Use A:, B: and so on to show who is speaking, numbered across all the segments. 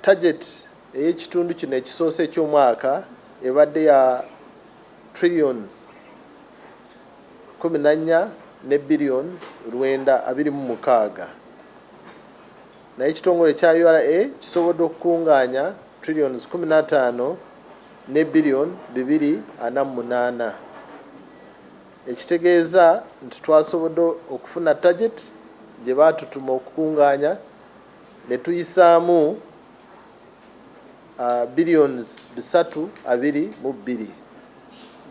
A: Target ey'ekitundu kino ekisoose eky'omwaka ebadde ya trillions 14 ne billion 926. Naye ekitongole kya URA kisobodde okukungaanya trillions 15 ne billion 248. Ekitegeeza nti twasobodde okufuna target gye baatutuma okukungaanya ne tuyisaamu billions 322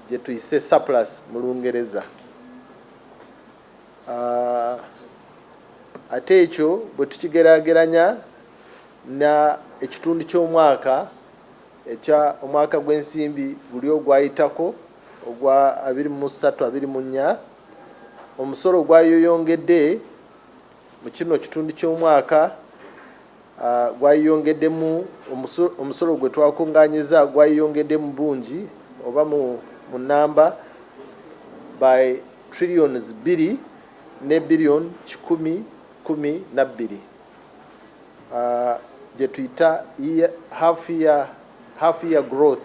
A: gye tuyise surplus mu Lungereza. Ate ekyo bwe tukigeraageranya na ekitundu ky'omwaka ekya omwaka gw'ensimbi guli ogwayitako ogwa 23-24, omusolo gwayongedde mu kino kitundu ky'omwaka gwayongeddemu, omusolo gwe twakungaanyiza gwayongeddemu bungi oba mu namba by trillions 2 ne billion 112 gye tuyita half year growth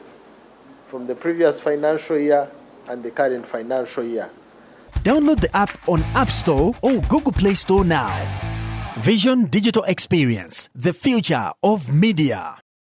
A: from the previous financial year and the current financial year.
B: Download the app on App Store or Google Play Store now. Vision Digital Experience, the future of media.